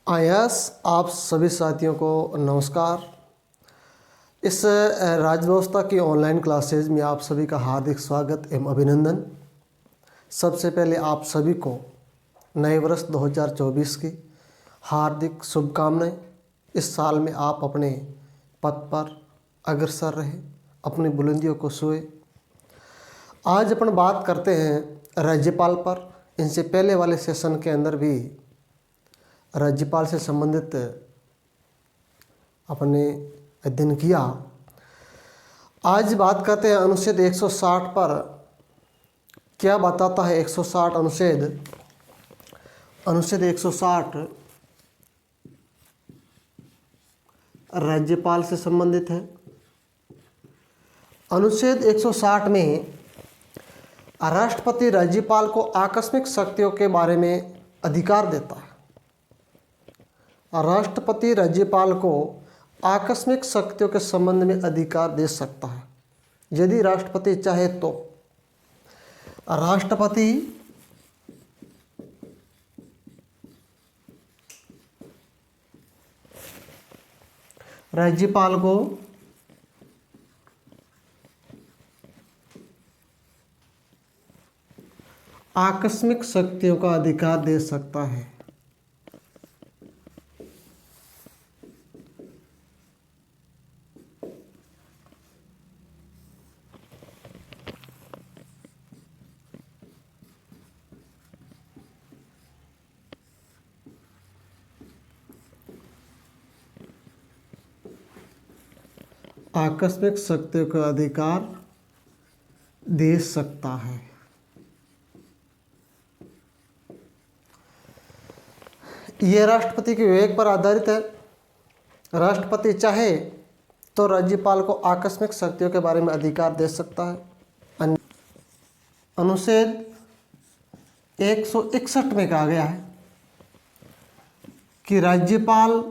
आयास आप सभी साथियों को नमस्कार। इस राजव्यवस्था की ऑनलाइन क्लासेज में आप सभी का हार्दिक स्वागत एवं अभिनंदन। सबसे पहले आप सभी को नए वर्ष 2024 की हार्दिक शुभकामनाएं। इस साल में आप अपने पथ पर अग्रसर रहे, अपनी बुलंदियों को छुए। आज अपन बात करते हैं राज्यपाल पर। इनसे पहले वाले सेशन के अंदर भी राज्यपाल से संबंधित अपने अध्ययन किया। आज बात करते हैं अनुच्छेद 160 पर। क्या बताता है 160 अनुच्छेद 160 राज्यपाल से संबंधित है। अनुच्छेद 160 में राष्ट्रपति राज्यपाल को आकस्मिक शक्तियों के बारे में अधिकार देता है। राष्ट्रपति राज्यपाल को आकस्मिक शक्तियों के संबंध में अधिकार दे सकता है यदि राष्ट्रपति चाहे तो। राष्ट्रपति राज्यपाल को आकस्मिक शक्तियों का अधिकार दे सकता है। आकस्मिक शक्तियों का अधिकार दे सकता है। यह राष्ट्रपति के विवेक पर आधारित है। राष्ट्रपति चाहे तो राज्यपाल को आकस्मिक शक्तियों के बारे में अधिकार दे सकता है। अनुच्छेद 161 में कहा गया है कि राज्यपाल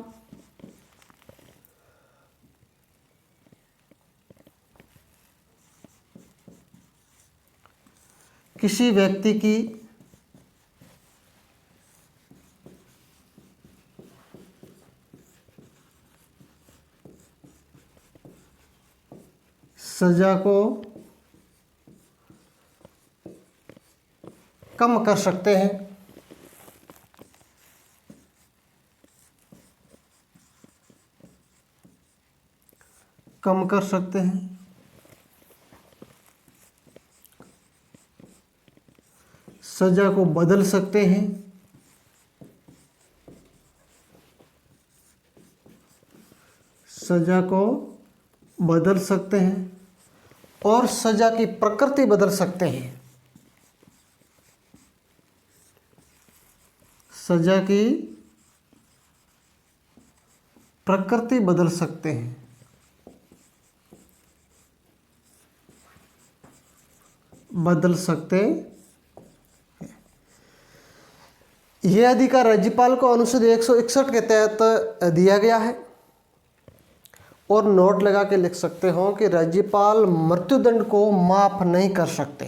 किसी व्यक्ति की सजा को कम कर सकते हैं। कम कर सकते हैं। सजा को बदल सकते हैं। सजा को बदल सकते हैं और सजा की प्रकृति बदल सकते हैं। सजा की प्रकृति बदल सकते हैं। बदल सकते हैं। यह अधिकार राज्यपाल को अनुच्छेद 161 के तहत दिया गया है। और नोट लगा के लिख सकते हो कि राज्यपाल मृत्युदंड को माफ नहीं कर सकते,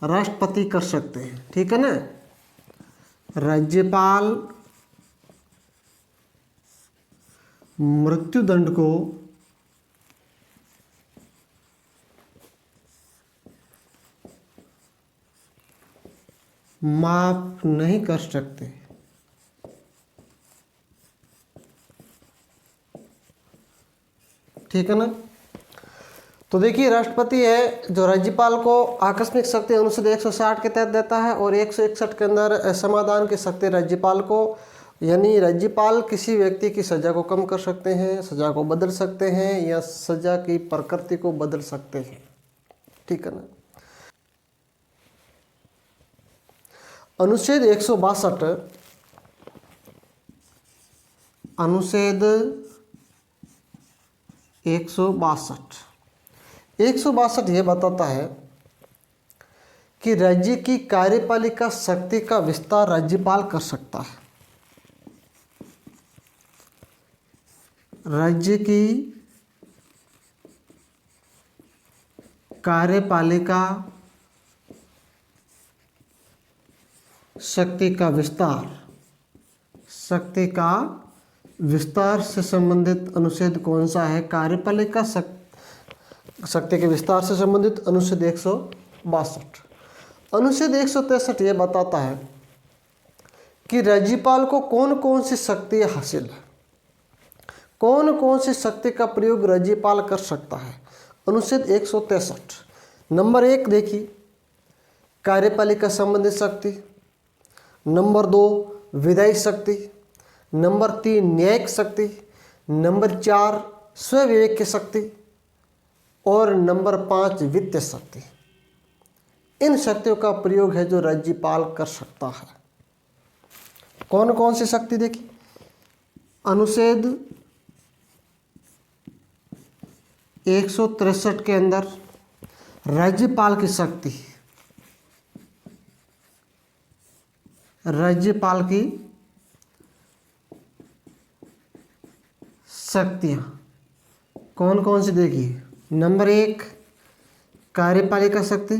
राष्ट्रपति कर सकते हैं। ठीक है ना। राज्यपाल मृत्युदंड को माफ नहीं कर सकते। ठीक है ना। तो देखिए, राष्ट्रपति है जो राज्यपाल को आकस्मिक शक्ति अनुच्छेद 160 के तहत देता है और 161 के अंदर समाधान की शक्ति राज्यपाल को, यानी राज्यपाल किसी व्यक्ति की सजा को कम कर सकते हैं, सजा को बदल सकते हैं या सजा की प्रकृति को बदल सकते हैं। ठीक है ना। अनुच्छेद 162 अनुच्छेद 162 यह बताता है कि राज्य की कार्यपालिका शक्ति का विस्तार राज्यपाल कर सकता है। राज्य की कार्यपालिका शक्ति का विस्तार शक्ति का विस्तार से संबंधित अनुच्छेद कौन सा है? कार्यपालिका शक्ति के विस्तार से संबंधित अनुच्छेद 162। अनुच्छेद 163 ये बताता है कि राज्यपाल को कौन कौन सी शक्ति हासिल है, कौन कौन सी शक्ति का प्रयोग राज्यपाल कर सकता है। अनुच्छेद 163 नंबर 1 देखिए, कार्यपालिका संबंधित शक्ति। नंबर 2 विधायी शक्ति। नंबर 3 न्यायिक शक्ति। नंबर 4 स्वविवेक की शक्ति और नंबर 5 वित्तीय शक्ति। इन शक्तियों का प्रयोग है जो राज्यपाल कर सकता है। कौन कौन सी शक्ति देखिए, अनुच्छेद 163 के अंदर राज्यपाल की शक्ति, राज्यपाल की शक्तियाँ कौन कौन सी देखिए। नंबर 1 कार्यपालिका शक्ति,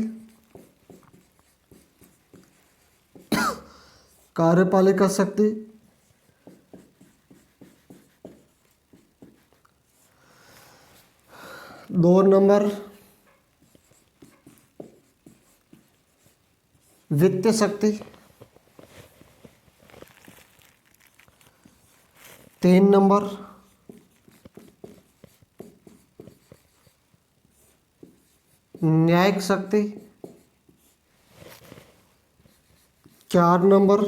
कार्यपालिका शक्ति। 2 नंबर वित्तीय शक्ति। 3 नंबर न्यायिक शक्ति। 4 नंबर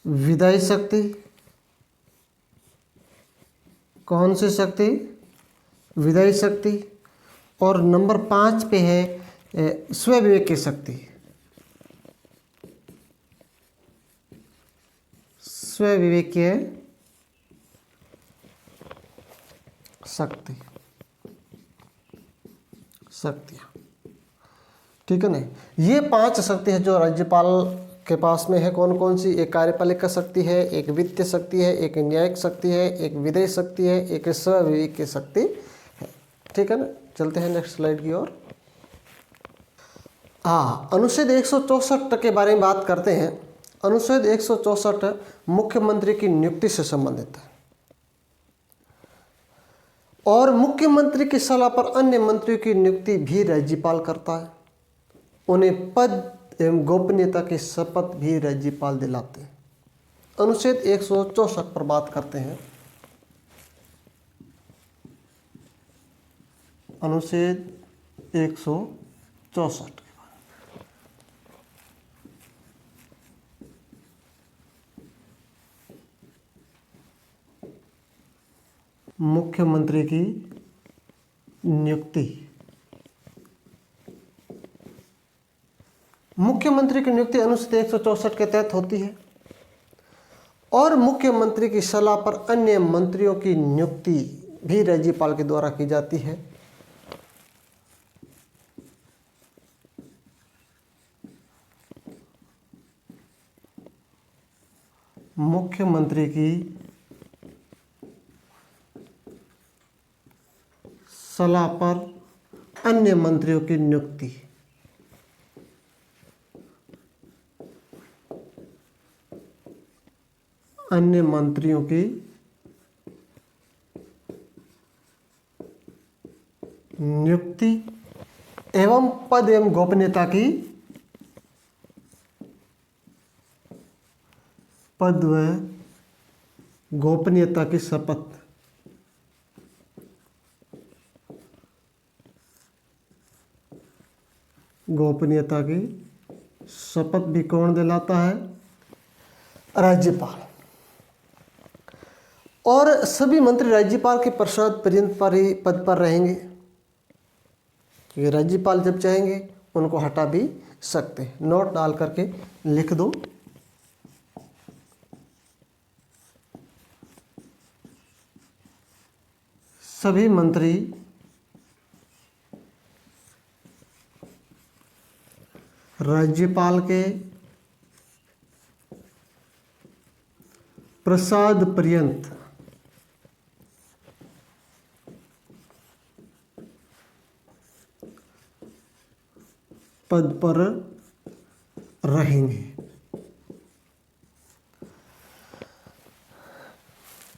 विधायी शक्ति। कौन सी शक्ति? विधायी शक्ति। और नंबर 5 पे है स्वविवेक की शक्ति, स्वविवेकीय शक्ति, शक्तियाँ। ठीक है ना, ये 5 शक्ति है जो राज्यपाल के पास में है। कौन कौन सी? एक कार्यपालिका शक्ति है, एक वित्तीय शक्ति है, एक न्यायिक शक्ति है, एक विधायी शक्ति है, एक स्वविवेक की शक्ति है। ठीक है ना, चलते हैं नेक्स्ट स्लाइड की ओर। हाँ, अनुच्छेद 164 के बारे में बात करते हैं। अनुच्छेद 164 मुख्यमंत्री की नियुक्ति से संबंधित है और मुख्यमंत्री की सलाह पर अन्य मंत्रियों की नियुक्ति भी राज्यपाल करता है। उन्हें पद एवं गोपनीयता की शपथ भी राज्यपाल दिलाते हैं। अनुच्छेद 164 पर बात करते हैं। अनुच्छेद 164 के बारे में। मुख्यमंत्री की नियुक्ति। मुख्यमंत्री की नियुक्ति अनुच्छेद 164 के तहत होती है और मुख्यमंत्री की सलाह पर अन्य मंत्रियों की नियुक्ति भी राज्यपाल के द्वारा की जाती है। मुख्यमंत्री की सलाह पर अन्य मंत्रियों की नियुक्ति। अन्य मंत्रियों की नियुक्ति एवं पद एवं गोपनीयता की, पद व गोपनीयता की शपथ। गोपनीयता की शपथ भी कौन दिलाता है? राज्यपाल। और सभी मंत्री राज्यपाल के प्रसाद पर्यंत पर ही पद पर रहेंगे, क्योंकि राज्यपाल जब चाहेंगे उनको हटा भी सकते हैं। नोट डाल करके लिख दो। सभी मंत्री राज्यपाल के प्रसाद पर्यंत पद पर रहेंगे।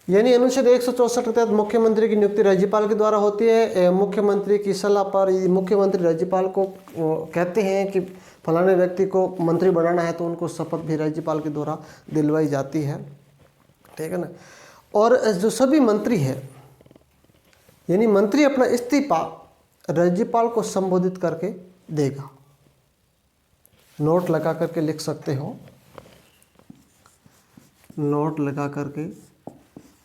यानी अनुच्छेद 164 के तहत मुख्यमंत्री की नियुक्ति राज्यपाल के द्वारा होती है। मुख्यमंत्री की सलाह पर मुख्यमंत्री राज्यपाल को कहते हैं कि फलाने व्यक्ति को मंत्री बनाना है, तो उनको शपथ भी राज्यपाल के द्वारा दिलवाई जाती है, ठीक है ना। और जो सभी मंत्री है, यानी मंत्री अपना इस्तीफा राज्यपाल को संबोधित करके देगा। नोट लगा करके लिख सकते हो, नोट लगा करके,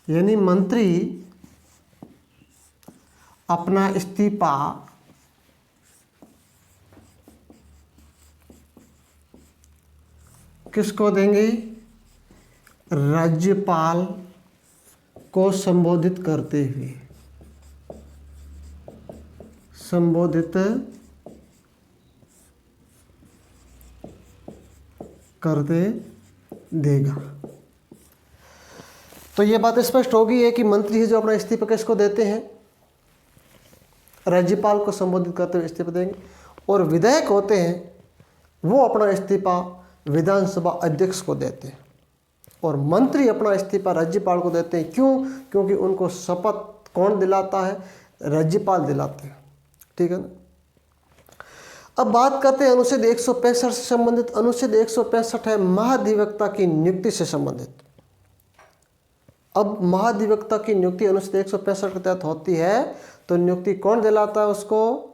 यानी मंत्री अपना इस्तीफा किसको देंगे? राज्यपाल को संबोधित करते हुए, संबोधित करते देगा। तो ये बात स्पष्ट होगी है कि मंत्री जो अपना इस्तीफा किसको देते हैं? राज्यपाल को संबोधित करते हुए इस्तीफा देंगे। और विधायक होते हैं, वो अपना इस्तीफा विधानसभा अध्यक्ष को देते हैं। और मंत्री अपना इस्तीफा राज्यपाल को देते हैं। क्यों? क्योंकि उनको शपथ कौन दिलाता है? राज्यपाल दिलाते हैं, ठीक है ना। अब बात करते हैं अनुच्छेद 165 से संबंधित। अनुच्छेद 165 है महाधिवक्ता की नियुक्ति से संबंधित। अब महाधिवक्ता की नियुक्ति अनुच्छेद 165 के तहत होती है, तो नियुक्ति कौन दिलाता है उसको?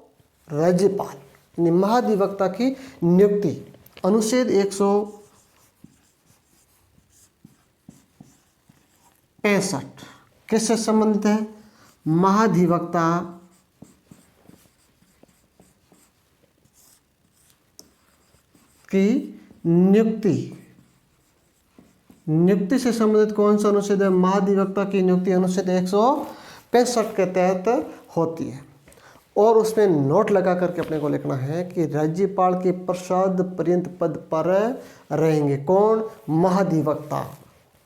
राज्यपाल। यानी महाधिवक्ता की नियुक्ति अनुच्छेद 165 किससे संबंधित है? महाधिवक्ता की नियुक्ति से संबंधित कौन सा अनुच्छेद है? महाधिवक्ता की नियुक्ति अनुच्छेद 165 के तहत होती है। और उसमें नोट लगा करके अपने को लिखना है कि राज्यपाल के प्रसाद पर्यंत पद पर रहेंगे कौन? महाधिवक्ता।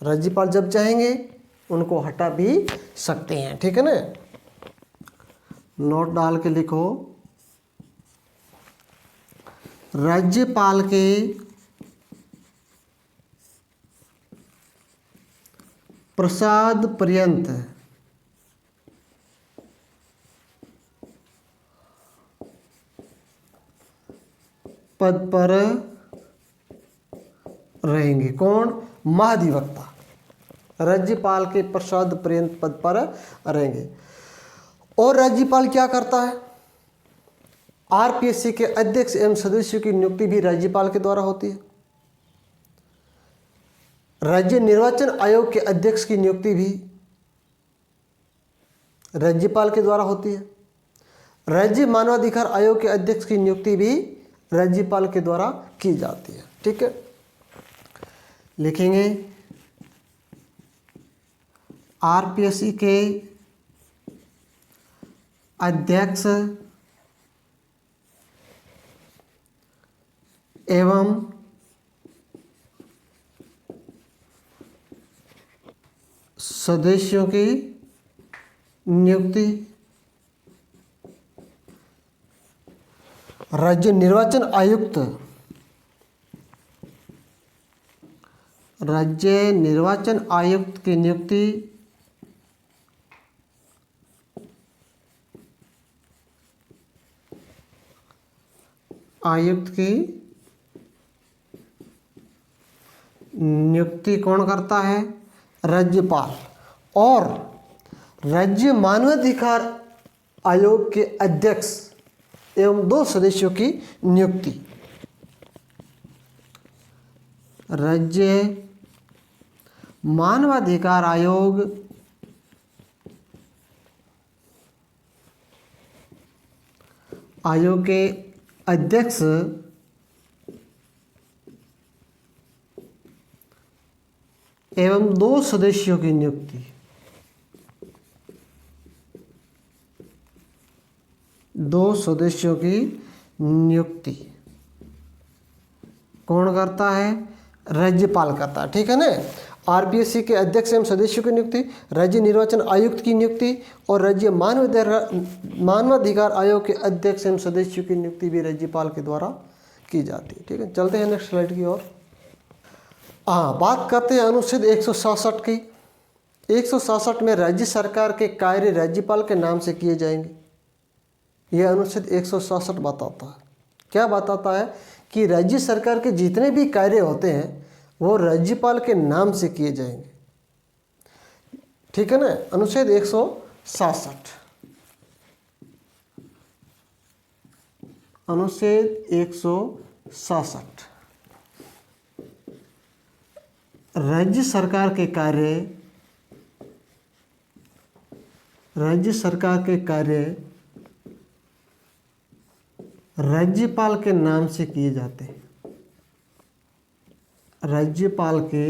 राज्यपाल जब चाहेंगे उनको हटा भी सकते हैं, ठीक है ना। नोट डाल के लिखो, राज्यपाल के प्रसाद पर्यंत पद पर रहेंगे कौन? महाधिवक्ता। राज्यपाल के प्रसाद पर्यंत पद पर रहेंगे। और राज्यपाल क्या करता है? आरपीएससी के अध्यक्ष एवं सदस्यों की नियुक्ति भी राज्यपाल के द्वारा होती है। राज्य निर्वाचन आयोग के अध्यक्ष की नियुक्ति भी राज्यपाल के द्वारा होती है। राज्य मानवाधिकार आयोग के अध्यक्ष की नियुक्ति भी राज्यपाल के द्वारा की जाती है, ठीक है। लिखेंगे आरपीएससी के अध्यक्ष एवं सदस्यों की नियुक्ति राज्य निर्वाचन आयुक्त की नियुक्ति कौन करता है? राज्यपाल। और राज्य मानवाधिकार आयोग के अध्यक्ष एवं 2 सदस्यों की नियुक्ति राज्य मानवाधिकार आयोग के अध्यक्ष एवं 2 सदस्यों की नियुक्ति कौन करता है? राज्यपाल करता है, ठीक है ना। आरपीएससी के अध्यक्ष एवं सदस्यों की नियुक्ति, राज्य निर्वाचन आयुक्त की नियुक्ति और राज्य मानवाधिकार आयोग के अध्यक्ष एवं सदस्यों की नियुक्ति भी राज्यपाल के द्वारा की जाती है, ठीक है। चलते हैं नेक्स्ट स्लाइड की ओर। हाँ, बात करते हैं अनुच्छेद 167 की। 167 में राज्य सरकार के कार्य राज्यपाल के नाम से किए जाएंगे। यह अनुच्छेद 167 बताता है। क्या बताता है कि राज्य सरकार के जितने भी कार्य होते हैं वो राज्यपाल के नाम से किए जाएंगे। ठीक है ना। अनुच्छेद 167, अनुच्छेद 167 राज्य सरकार के कार्य राज्यपाल के नाम से किए जाते हैं। राज्यपाल के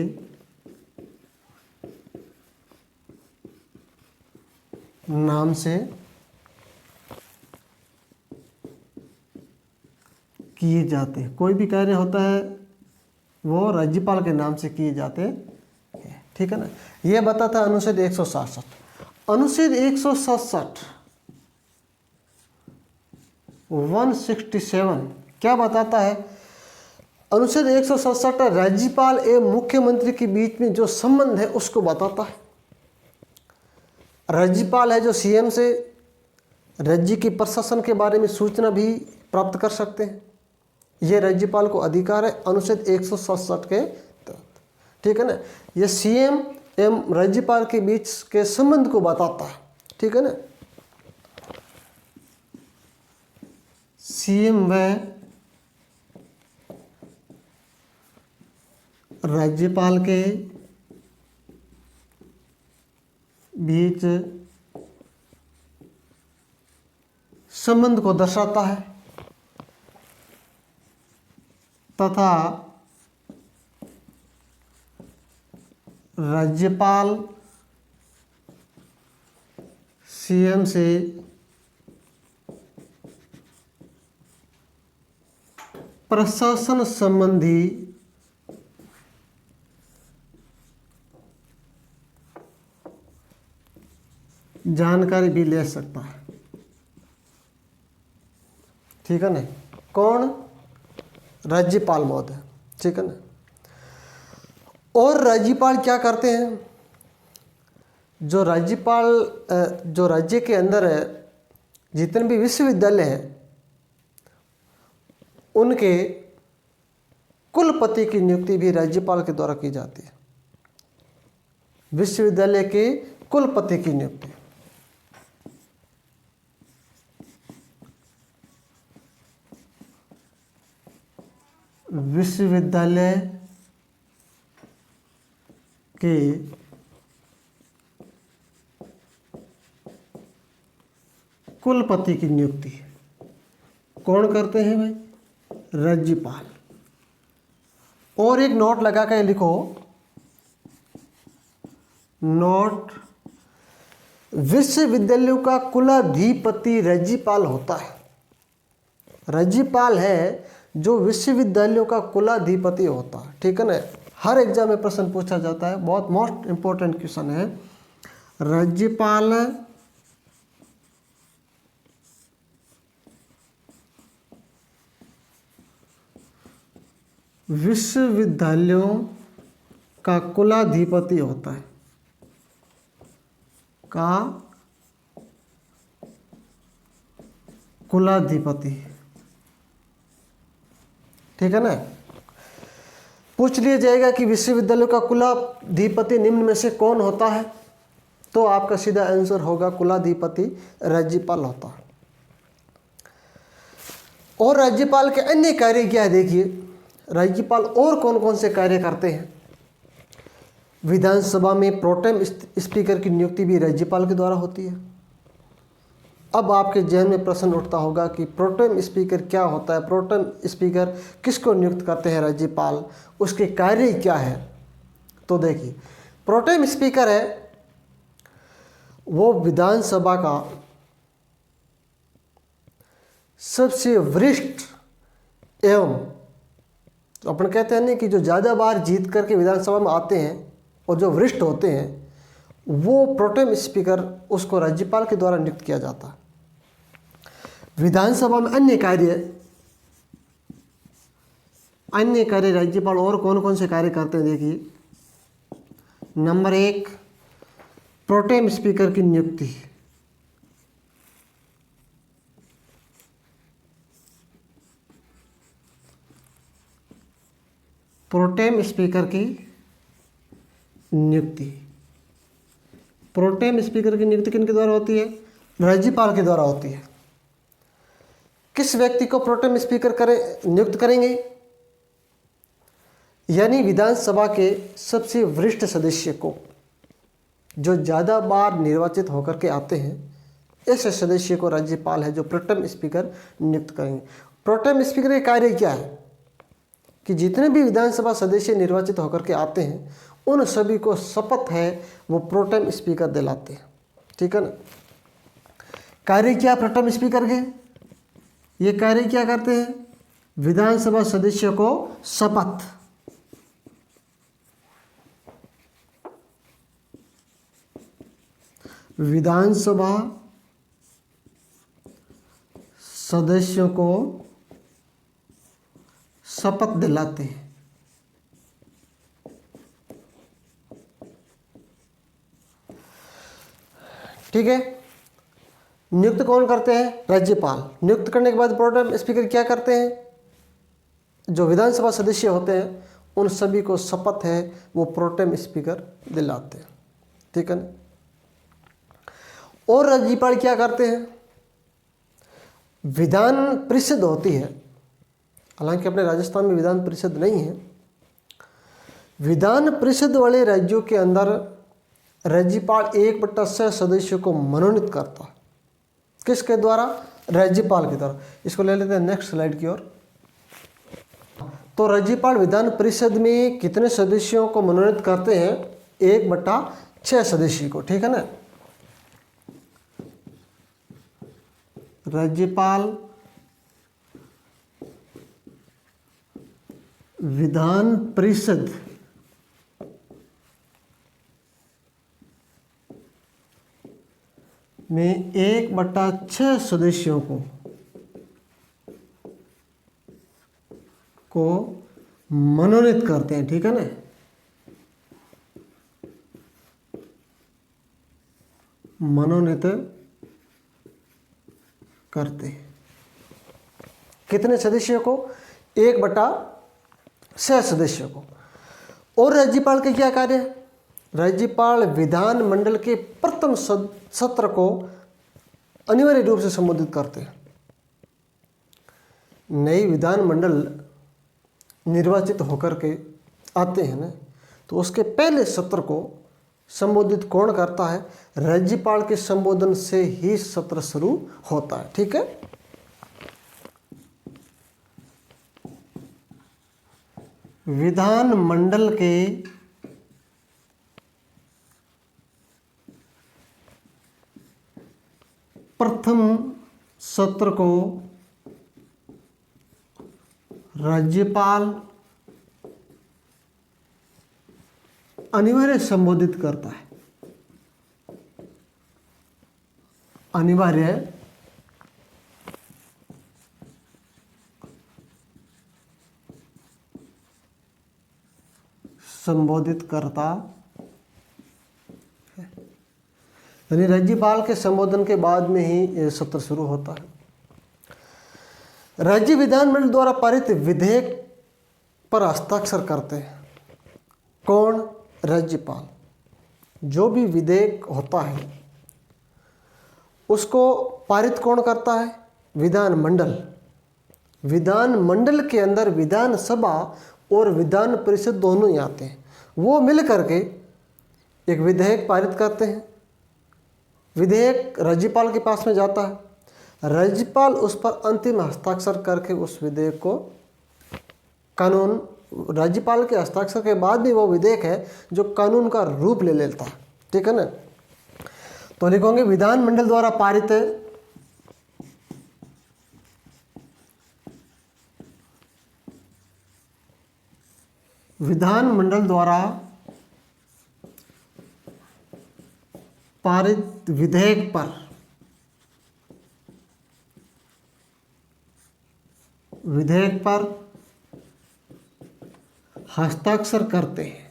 नाम से किए जाते हैं। कोई भी कार्य होता है वो राज्यपाल के नाम से किए जाते हैं। ठीक है ना। यह बताता है अनुच्छेद 167। अनुच्छेद 167 167 क्या बताता है? अनुच्छेद 167 राज्यपाल एवं मुख्यमंत्री के बीच में जो संबंध है उसको बताता है। राज्यपाल है जो सीएम से राज्य के प्रशासन के बारे में सूचना भी प्राप्त कर सकते हैं। यह राज्यपाल को अधिकार है अनुच्छेद 167 के तहत। ठीक है ना। यह सीएम एवं राज्यपाल के बीच के संबंध को बताता है। ठीक है ना। सीएम व राज्यपाल के बीच संबंध को दर्शाता है तथा राज्यपाल सीएम से प्रशासन संबंधी जानकारी भी ले सकता है। ठीक है ना। कौन? राज्यपाल महोदय। ठीक है ना। और राज्यपाल क्या करते हैं? जो राज्य के अंदर है जितने भी विश्वविद्यालय हैं उनके कुलपति की नियुक्ति भी राज्यपाल के द्वारा की जाती है। विश्वविद्यालय के कुलपति की नियुक्ति विश्वविद्यालय के कुलपति की नियुक्ति कौन करते हैं भाई? राज्यपाल। और एक नोट लगा कर लिखो, नोट, विश्वविद्यालयों का कुलाधिपति राज्यपाल होता है। राज्यपाल है जो विश्वविद्यालयों का कुलाधिपति होता है। ठीक है ना। हर एग्जाम में प्रश्न पूछा जाता है, बहुत मोस्ट इंपॉर्टेंट क्वेश्चन है। राज्यपाल विश्वविद्यालयों का कुलाधिपति होता है। का कुलाधिपति। ठीक है ना। पूछ लिया जाएगा कि विश्वविद्यालय का कुलाधिपति निम्न में से कौन होता है, तो आपका सीधा आंसर होगा कुलाधिपति राज्यपाल होता है। और राज्यपाल के अन्य कार्य क्या है देखिए, राज्यपाल और कौन कौन से कार्य करते हैं। विधानसभा में प्रोटेम स्पीकर की नियुक्ति भी राज्यपाल के द्वारा होती है। अब आपके जहन में प्रश्न उठता होगा कि प्रोटेम स्पीकर क्या होता है, प्रोटेम स्पीकर किसको नियुक्त करते हैं राज्यपाल, उसके कार्य क्या है। तो देखिए, प्रोटेम स्पीकर है वो विधानसभा का सबसे वरिष्ठ एवं, तो अपन कहते हैं ना कि जो ज़्यादा बार जीत करके विधानसभा में आते हैं और जो वरिष्ठ होते हैं वो प्रोटेम स्पीकर, उसको राज्यपाल के द्वारा नियुक्त किया जाता है। विधानसभा में अन्य कार्य राज्यपाल और कौन कौन से कार्य करते हैं देखिए। नंबर 1, प्रोटेम स्पीकर की नियुक्ति। प्रोटेम स्पीकर की नियुक्ति। प्रोटेम स्पीकर की नियुक्ति किनके द्वारा होती है? राज्यपाल के द्वारा होती है। किस व्यक्ति को प्रोटेम स्पीकर नियुक्त करेंगे? यानी विधानसभा के सबसे वरिष्ठ सदस्य को, जो ज़्यादा बार निर्वाचित होकर के आते हैं, ऐसे सदस्य को राज्यपाल है जो प्रोटेम स्पीकर नियुक्त करेंगे। प्रोटेम स्पीकर का कार्य क्या है कि जितने भी विधानसभा सदस्य निर्वाचित होकर के आते हैं उन सभी को शपथ है वो प्रोटेम स्पीकर दिलाते हैं। ठीक है ना। कार्य क्या प्रोटेम स्पीकर के? ये कार्य क्या करते हैं? विधानसभा सदस्य को शपथ, विधानसभा सदस्यों को शपथ दिलाते हैं। ठीक है। नियुक्त कौन करते हैं? राज्यपाल। नियुक्त करने के बाद प्रोटेम स्पीकर क्या करते हैं? जो विधानसभा सदस्य होते हैं उन सभी को शपथ है वो प्रोटेम स्पीकर दिलाते हैं। ठीक है ना। और राज्यपाल क्या करते हैं? विधान परिषद होती है, हालांकि अपने राजस्थान में विधान परिषद नहीं है। विधान परिषद वाले राज्यों के अंदर राज्यपाल 1/6 सदस्यों को मनोनीत करता है। किसके द्वारा? राज्यपाल के द्वारा। इसको ले लेते हैं नेक्स्ट स्लाइड की ओर। तो राज्यपाल विधान परिषद में कितने सदस्यों को मनोनीत करते हैं? 1/6 सदस्य को। ठीक है ना। राज्यपाल विधान परिषद में 1/6 सदस्यों को मनोनीत करते हैं। ठीक है ना। मनोनीत करते हैं। कितने सदस्यों को? 1/6 सदस्यों को। और राज्यपाल के क्या कार्य है? राज्यपाल विधानमंडल के प्रथम सत्र को अनिवार्य रूप से संबोधित करते हैं। नई विधानमंडल निर्वाचित होकर के आते हैं ना, तो उसके पहले सत्र को संबोधित कौन करता है? राज्यपाल के संबोधन से ही सत्र शुरू होता है। ठीक है। विधानमंडल के प्रथम सत्र को राज्यपाल अनिवार्य संबोधित करता है। अनिवार्य संबोधित करता है। यानी राज्यपाल के संबोधन के बाद में ही ये सत्र शुरू होता है। राज्य विधानमंडल द्वारा पारित विधेयक पर हस्ताक्षर करते हैं कौन? राज्यपाल। जो भी विधेयक होता है उसको पारित कौन करता है? विधानमंडल। विधानमंडल के अंदर विधानसभा और विधान परिषद दोनों ही आते हैं। वो मिल करके एक विधेयक पारित करते हैं। विधेयक राज्यपाल के पास में जाता है। राज्यपाल उस पर अंतिम हस्ताक्षर करके उस विधेयक को कानून, राज्यपाल के हस्ताक्षर के बाद भी वो विधेयक है जो कानून का रूप ले लेता है। ठीक है ना। तो लिखोगे विधानमंडल द्वारा पारित विधानमंडल द्वारा पारित विधेयक पर हस्ताक्षर करते हैं।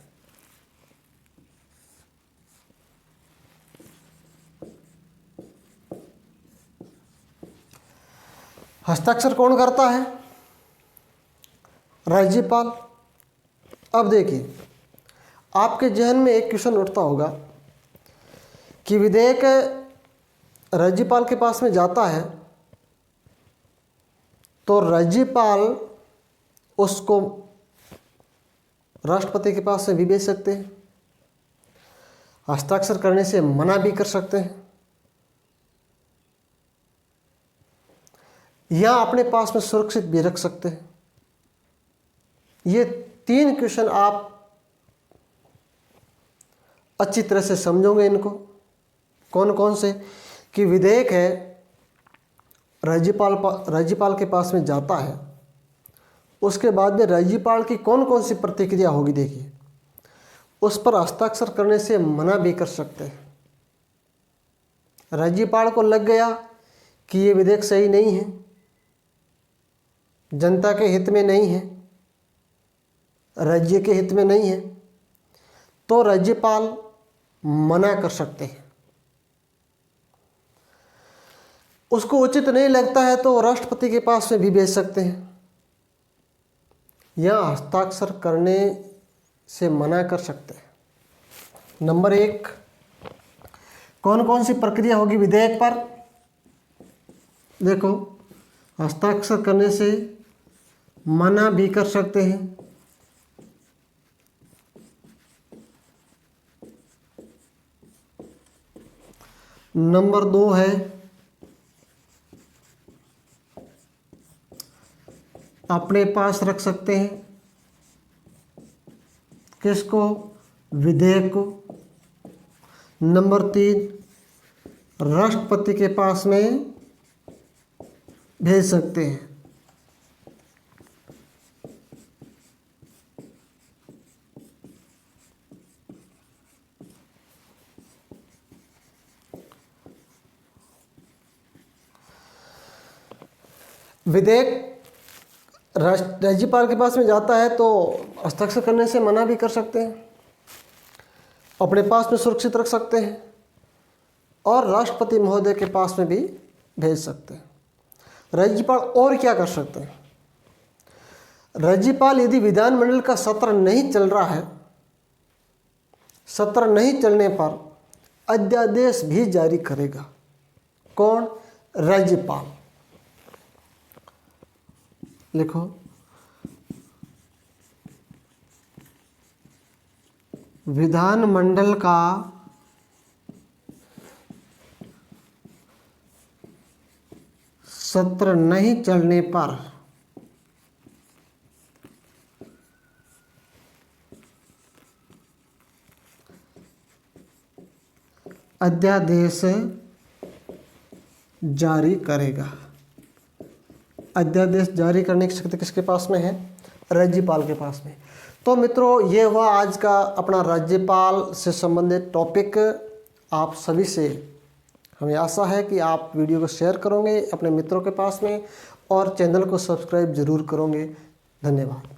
हस्ताक्षर कौन करता है? राज्यपाल। अब देखिए, आपके जहन में एक क्वेश्चन उठता होगा कि विधेयक राज्यपाल के पास में जाता है तो राज्यपाल उसको राष्ट्रपति के पास से भी भेज सकते हैं, हस्ताक्षर करने से मना भी कर सकते हैं, या अपने पास में सुरक्षित भी रख सकते हैं। ये 3 क्वेश्चन आप अच्छी तरह से समझोगे इनको। कौन कौन से? कि विधेयक है राज्यपाल के पास में जाता है, उसके बाद में राज्यपाल की कौन कौन सी प्रतिक्रिया होगी। देखिए, उस पर हस्ताक्षर करने से मना भी कर सकते हैं। राज्यपाल को लग गया कि ये विधेयक सही नहीं है, जनता के हित में नहीं है, राज्य के हित में नहीं है, तो राज्यपाल मना कर सकते हैं। उसको उचित नहीं लगता है तो राष्ट्रपति के पास में भी भेज सकते हैं, या हस्ताक्षर करने से मना कर सकते हैं। नंबर 1, कौन कौन सी प्रक्रिया होगी विधेयक पर? देखो, हस्ताक्षर करने से मना भी कर सकते हैं, नंबर 2 है अपने पास रख सकते हैं। किसको? विधेयक को। नंबर 3, राष्ट्रपति के पास में भेज सकते हैं। विधेयक राज्यपाल के पास में जाता है तो हस्ताक्षर करने से मना भी कर सकते हैं, अपने पास में सुरक्षित रख सकते हैं, और राष्ट्रपति महोदय के पास में भी भेज सकते हैं। राज्यपाल और क्या कर सकते हैं? राज्यपाल यदि विधानमंडल का सत्र नहीं चल रहा है, सत्र नहीं चलने पर अध्यादेश भी जारी करेगा। कौन? राज्यपाल। लिखो, विधानमंडल का सत्र नहीं चलने पर अध्यादेश जारी करेगा। अध्यादेश जारी करने की शक्ति किसके पास में है? राज्यपाल के पास में। तो मित्रों, ये हुआ आज का अपना राज्यपाल से संबंधित टॉपिक। आप सभी से हमें आशा है कि आप वीडियो को शेयर करोगे अपने मित्रों के पास में, और चैनल को सब्सक्राइब जरूर करोगे। धन्यवाद।